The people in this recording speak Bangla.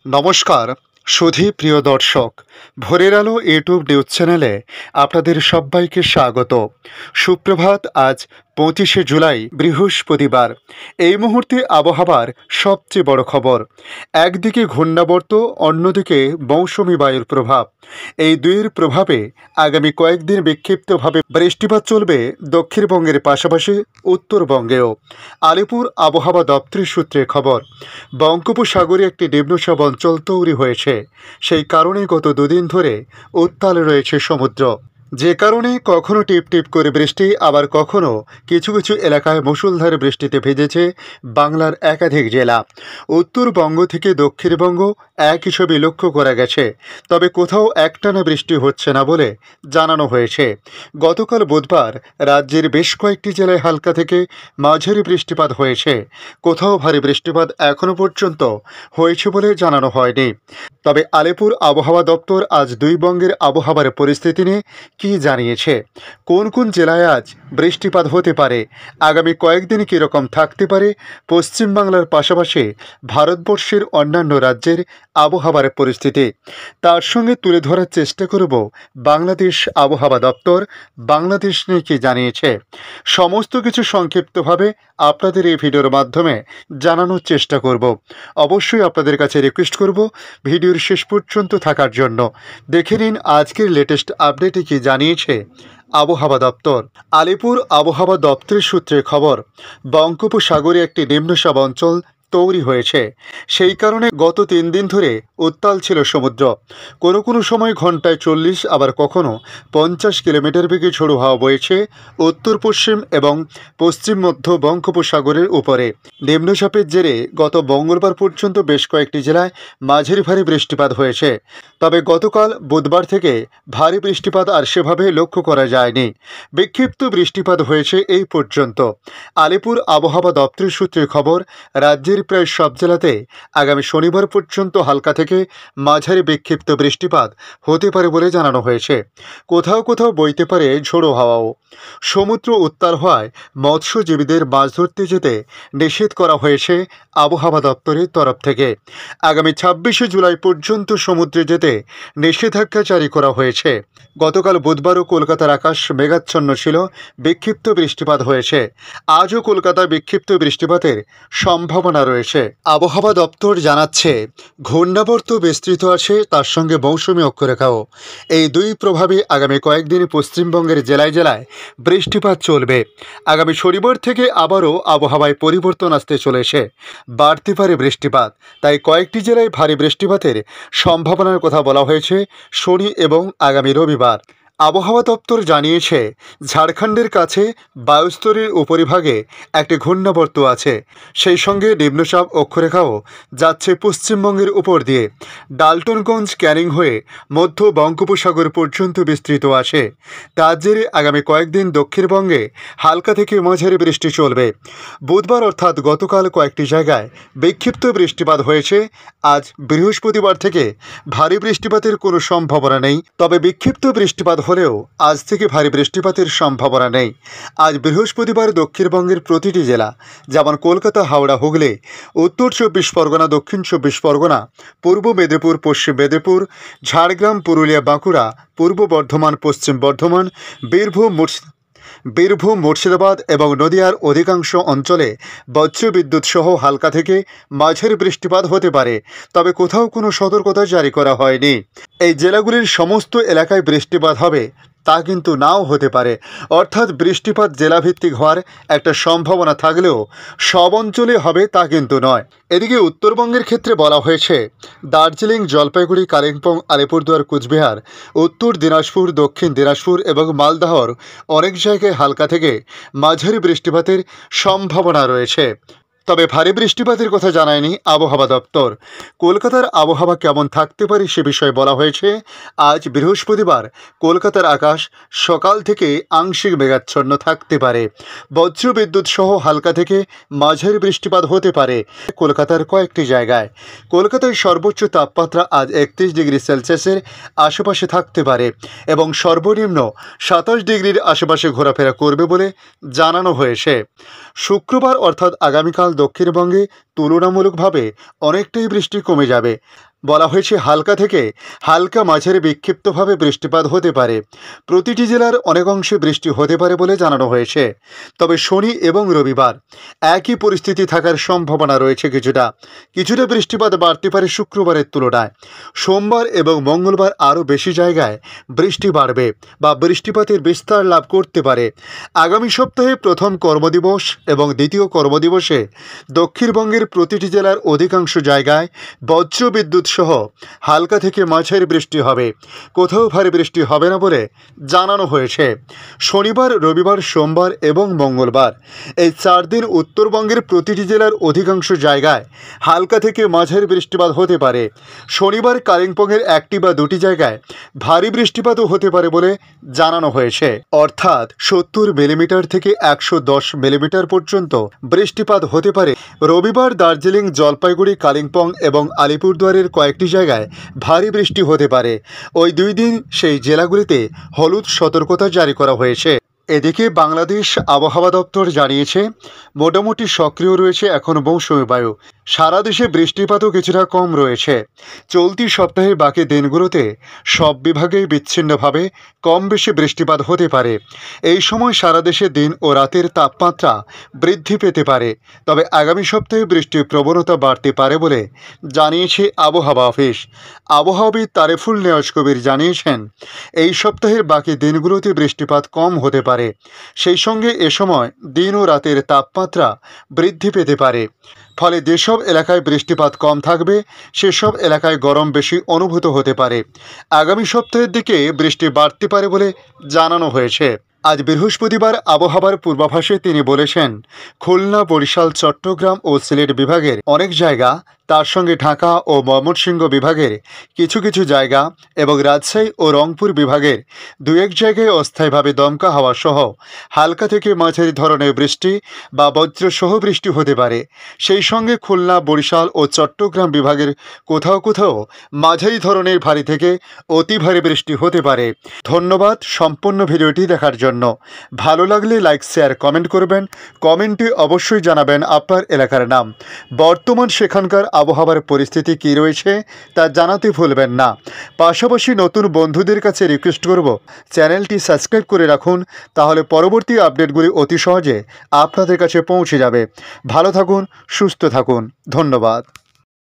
নমস্কার সুধী প্রিয় দর্শক, ভোরের আলো ইউটিউব নিউজ চ্যানেলে আপনাদের সবাইকে স্বাগত। সুপ্রভাত। আজ 25শে জুলাই বৃহস্পতিবার। এই মুহূর্তে আবহাওয়ার সবচেয়ে বড় খবর। একদিকে ঘূর্ণাবর্ত, অন্যদিকে মৌসুমি বায়ুর প্রভাব। এই দুইয়ের প্রভাবে আগামী কয়েকদিন বিক্ষিপ্তভাবে বৃষ্টিপাত চলবে দক্ষিণবঙ্গের পাশাপাশি উত্তরবঙ্গেও। আলিপুর আবহাওয়া দপ্তরের সূত্রে খবর, বঙ্গোপসাগরে একটি নিম্নচাপ অঞ্চল তৈরি হয়েছে। সেই কারণে গত দুদিন ধরে উত্তাল রয়েছে সমুদ্র, যে কারণে কখনো টিপ টিপ করে বৃষ্টি, আবার কখনো কিছু কিছু এলাকায় মুষলধারে বৃষ্টিতে ভিজেছে বাংলার একাধিক জেলা। উত্তরবঙ্গ থেকে দক্ষিণবঙ্গ একই ছবি লক্ষ্য করা গেছে, তবে কোথাও একটানা বৃষ্টি হচ্ছে না বলে জানানো হয়েছে। গতকাল বুধবার রাজ্যের বেশ কয়েকটি জেলায় হালকা থেকে মাঝারি বৃষ্টিপাত হয়েছে। কোথাও ভারী বৃষ্টিপাত এখনও পর্যন্ত হয়েছে বলে জানানো হয়নি। তবে আলিপুর আবহাওয়া দপ্তর আজ দুই বঙ্গের আবহাওয়ার পরিস্থিতি নিয়ে কি জানিয়েছে, কোন কোন জেলায় আজ বৃষ্টিপাত হতে পারে, আগামী কয়েকদিন কীরকম থাকতে পারে পশ্চিমবাংলার পাশাপাশি ভারতবর্ষের অন্যান্য রাজ্যের আবহাওয়ার পরিস্থিতি, তার সঙ্গে তুলে ধরার চেষ্টা করব বাংলাদেশ আবহাওয়া দপ্তর বাংলাদেশ নিয়ে কি জানিয়েছে। সমস্ত কিছু সংক্ষিপ্তভাবে আপনাদের এই ভিডিওর মাধ্যমে জানানোর চেষ্টা করব। অবশ্যই আপনাদের কাছে রিকোয়েস্ট করব ভিডিওর শেষ পর্যন্ত থাকার জন্য। দেখে নিন আজকের লেটেস্ট আপডেটে কি জানিয়েছে আবহাওয়া দপ্তর। আলিপুর আবহাওয়া দপ্তরের সূত্রে খবর, বঙ্গোপসাগরে একটি নিম্নচাপ অঞ্চল তৈরি হয়েছে। সেই কারণে গত 3 দিন ধরে উত্তাল ছিল সমুদ্র। কোনো কোনো সময় ঘন্টায় 40, আবার কখনো 50 কিলোমিটার বেগে ঝোড়ো হাওয়া বইছে উত্তর পশ্চিম এবং পশ্চিম মধ্য বঙ্গোপসাগরের উপরে। নিম্নচাপের জেরে গত মঙ্গলবার পর্যন্ত বেশ কয়েকটি জেলায় মাঝারি ভারী বৃষ্টিপাত হয়েছে। তবে গতকাল বুধবার থেকে ভারী বৃষ্টিপাত আর সেভাবে লক্ষ্য করা যায়নি। বিক্ষিপ্ত বৃষ্টিপাত হয়েছে এই পর্যন্ত। আলিপুর আবহাওয়া দপ্তরের সূত্রে খবর, রাজ্যের প্রায় সব জেলাতে আগামী শনিবার পর্যন্ত হালকা থেকে মাঝারি বিক্ষিপ্ত বৃষ্টিপাত হতে পারে বলে জানানো হয়েছে। কোথাও কোথাও বইতে পারে ঝোড়ো হাওয়াও। সমুদ্র উত্তাল হওয়ায় মৎস্যজীবীদের মাছ ধরতে যেতে নিষেধ করা হয়েছে আবহাওয়া দপ্তরের তরফ থেকে। আগামী 26শে জুলাই পর্যন্ত সমুদ্রে যেতে নিষেধাজ্ঞা জারি করা হয়েছে। গতকাল বুধবারও কলকাতার আকাশ মেঘাচ্ছন্ন ছিল, বিক্ষিপ্ত বৃষ্টিপাত হয়েছে। আজও কলকাতায় বিক্ষিপ্ত বৃষ্টিপাতের সম্ভাবনা রয়েছে। আবহাওয়া দপ্তর জানাচ্ছে, ঘূর্ণাবর্ত বিস্তৃত আছে, তার সঙ্গে মৌসুমি অক্ষরেখাও। এই দুই প্রভাবে আগামী কয়েকদিন পশ্চিমবঙ্গের জেলায় জেলায় বৃষ্টিপাত চলবে। আগামী শনিবার থেকে আবারও আবহাওয়ায় পরিবর্তন আসতে চলেছে, বাড়তে পারে বৃষ্টিপাত। তাই কয়েকটি জেলায় ভারী বৃষ্টিপাতের সম্ভাবনার কথা বলা হয়েছে শনি এবং আগামী রবিবার। আবহাওয়া দপ্তর জানিয়েছে, ঝাড়খণ্ডের কাছে বায়ুস্তরের উপরিভাগে একটি ঘূর্ণাবর্ত আছে, সেই সঙ্গে নিম্নচাপ অক্ষরেখাও যাচ্ছে পশ্চিমবঙ্গের উপর দিয়ে। ডালটনগঞ্জ ক্যানিং হয়ে মধ্য বঙ্গোপসাগর পর্যন্ত বিস্তৃত আছে। তার জেরে আগামী কয়েকদিন দক্ষিণবঙ্গে হালকা থেকে মাঝারি বৃষ্টি চলবে। বুধবার অর্থাৎ গতকাল কয়েকটি জায়গায় বিক্ষিপ্ত বৃষ্টিপাত হয়েছে। আজ বৃহস্পতিবার থেকে ভারী বৃষ্টিপাতের কোনো সম্ভাবনা নেই, তবে বিক্ষিপ্ত বৃষ্টিপাত হলেও আজ থেকে ভারী বৃষ্টিপাতের সম্ভাবনা নেই। আজ বৃহস্পতিবার দক্ষিণবঙ্গের প্রতিটি জেলা, যেমন কলকাতা, হাওড়া, হুগলি, উত্তর 24 পরগনা, দক্ষিণ 24 পরগনা, পূর্ব মেদিনীপুর, পশ্চিম মেদিনীপুর, ঝাড়গ্রাম, পুরুলিয়া, বাঁকুড়া, পূর্ব বর্ধমান, পশ্চিম বর্ধমান, বীরভূম, মুর্শিদাবাদ এবং নদিয়ার অধিকাংশ অঞ্চলে বজ্রবিদ্যুৎ সহ হালকা থেকে মাঝারি বৃষ্টিপাত হতে পারে, তবে কোথাও কোনো সতর্কতা জারি করা হয়নি। এই জেলাগুলির সমস্ত এলাকায় বৃষ্টিপাত হবে তা কিন্তু নাও হতে পারে, অর্থাৎ বৃষ্টিপাত জেলাভিত্তিক হওয়ার একটা সম্ভাবনা থাকলেও সব অঞ্চলে হবে তা কিন্তু নয়। এদিকে উত্তরবঙ্গের ক্ষেত্রে বলা হয়েছে, দার্জিলিং, জলপাইগুড়ি, কালিম্পং, আলিপুরদুয়ার, কুচবিহার, উত্তর দিনাজপুর, দক্ষিণ দিনাজপুর এবং মালদহর অনেক জায়গায় হালকা থেকে মাঝারি বৃষ্টিপাতের সম্ভাবনা রয়েছে, তবে ভারী বৃষ্টিপাতের কথা জানায়নি আবহাওয়া দপ্তর। কলকাতার আবহাওয়া কেমন থাকতে পারে সে বিষয়ে বলা হয়েছে, আজ বৃহস্পতিবার কলকাতার আকাশ সকাল থেকে আংশিক মেঘাচ্ছন্ন থাকতে পারে। বজ্রবিদ্যুৎ সহ হালকা থেকে মাঝারি বৃষ্টিপাত হতে পারে কলকাতার কয়েকটি জায়গায়। কলকাতায় সর্বোচ্চ তাপমাত্রা আজ 31 ডিগ্রি সেলসিয়াসের আশেপাশে থাকতে পারে এবং সর্বনিম্ন 27 ডিগ্রির আশেপাশে ঘোরাফেরা করবে বলে জানানো হয়েছে। শুক্রবার অর্থাৎ আগামীকাল দক্ষিণবঙ্গে তুলনামূলকভাবে অনেকটাই বৃষ্টি কমে যাবে। বলা হয়েছে হালকা থেকে হালকা মাঝারি বিক্ষিপ্তভাবে বৃষ্টিপাত হতে পারে। প্রতিটি জেলার অনেক অংশে বৃষ্টি হতে পারে বলে জানানো হয়েছে। তবে শনি এবং রবিবার একই পরিস্থিতি থাকার সম্ভাবনা রয়েছে। কিছুটা বৃষ্টিপাত বাড়তে পারে শুক্রবারের তুলনায়। সোমবার এবং মঙ্গলবার আরও বেশি জায়গায় বৃষ্টি বাড়বে বা বৃষ্টিপাতের বিস্তার লাভ করতে পারে। আগামী সপ্তাহে প্রথম কর্মদিবস এবং দ্বিতীয় কর্মদিবসে দক্ষিণবঙ্গের প্রতিটি জেলার অধিকাংশ জায়গায় বজ্রবিদ্যুৎ সহ হালকা থেকে মাঝারি বৃষ্টি হবে। কোথাও ভারী বৃষ্টি হবে না বলে জানানো হয়েছে। শনিবার, রবিবার, সোমবার এবং মঙ্গলবার এই 4 দিন উত্তরবঙ্গের প্রতিটি জেলার অধিকাংশ জায়গায় হালকা থেকে মাঝারি বৃষ্টিপাত হতে পারে। শনিবার কালিম্পংয়ের 1টি বা 2টি জায়গায় ভারী বৃষ্টিপাতও হতে পারে বলে জানানো হয়েছে। অর্থাৎ 70 মিলিমিটার থেকে 110 মিলিমিটার পর্যন্ত বৃষ্টিপাত হতে পারে। রবিবার দার্জিলিং, জলপাইগুড়ি, কালিম্পং এবং আলিপুরদুয়ারের কয়েকটি জায়গায় ভারী বৃষ্টি হতে পারে। ওই 2 দিন সেই জেলাগুলিতে হলুদ সতর্কতা জারি করা হয়েছে। এদিকে বাংলাদেশ আবহাওয়া দপ্তর জানিয়েছে মোটামুটি সক্রিয় রয়েছে এখন মৌসুমী বায়ু। সারা দেশে বৃষ্টিপাতও কিছুটা কম রয়েছে। চলতি সপ্তাহের বাকি দিনগুলোতে সব বিভাগেই বিচ্ছিন্নভাবে কম বেশি বৃষ্টিপাত হতে পারে। এই সময় সারা দেশে দিন ও রাতের তাপমাত্রা বৃদ্ধি পেতে পারে। তবে আগামী সপ্তাহে বৃষ্টির প্রবণতা বাড়তে পারে বলে জানিয়েছে আবহাওয়া অফিস। আবহাওয়াবিদ তারেফুল নেওয়াজ কবির জানিয়েছেন এই সপ্তাহের বাকি দিনগুলোতে বৃষ্টিপাত কম হতে পারে। সেই সঙ্গে এ সময় দিন ও রাতের তাপমাত্রা বৃদ্ধি পেতে পারে। ফলে যেসব এলাকায় বৃষ্টিপাত কম থাকবে সেসব এলাকায় গরম বেশি অনুভূত হতে পারে। আগামী সপ্তাহের দিকে বৃষ্টি বাড়তে পারে বলে জানানো হয়েছে। আজ বৃহস্পতিবার আবহাওয়ার পূর্বাভাসে তিনি বলেছেন খুলনা, বরিশাল, চট্টগ্রাম ও সিলেট বিভাগের অনেক জায়গা, তার সঙ্গে ঢাকা ও ময়মনসিংহ বিভাগের কিছু কিছু জায়গা এবং রাজশাহী ও রংপুর বিভাগের 2-1 জায়গায় অস্থায়ীভাবে দমকা হাওয়া সহ হালকা থেকে মাঝারি ধরনের বৃষ্টি বা বজ্রসহ বৃষ্টি হতে পারে। সেই সঙ্গে খুলনা, বরিশাল ও চট্টগ্রাম বিভাগের কোথাও কোথাও মাঝারি ধরনের ভারী থেকে অতি ভারী বৃষ্টি হতে পারে। ধন্যবাদ সম্পূর্ণ ভিডিওটি দেখার জন্য। ভালো লাগলে লাইক, শেয়ার, কমেন্ট করবেন। কমেন্টে অবশ্যই জানাবেন আপনার এলাকার নাম। বর্তমান সেখানকার আবহাওয়ার পরিস্থিতি কী রয়েছে তা জানাতে ভুলবেন না। পাশাপাশি নতুন বন্ধুদের কাছে রিকোয়েস্ট করব চ্যানেলটি সাবস্ক্রাইব করে রাখুন, তাহলে পরবর্তী আপডেটগুলি অতি সহজে আপনাদের কাছে পৌঁছে যাবে। ভালো থাকুন, সুস্থ থাকুন। ধন্যবাদ।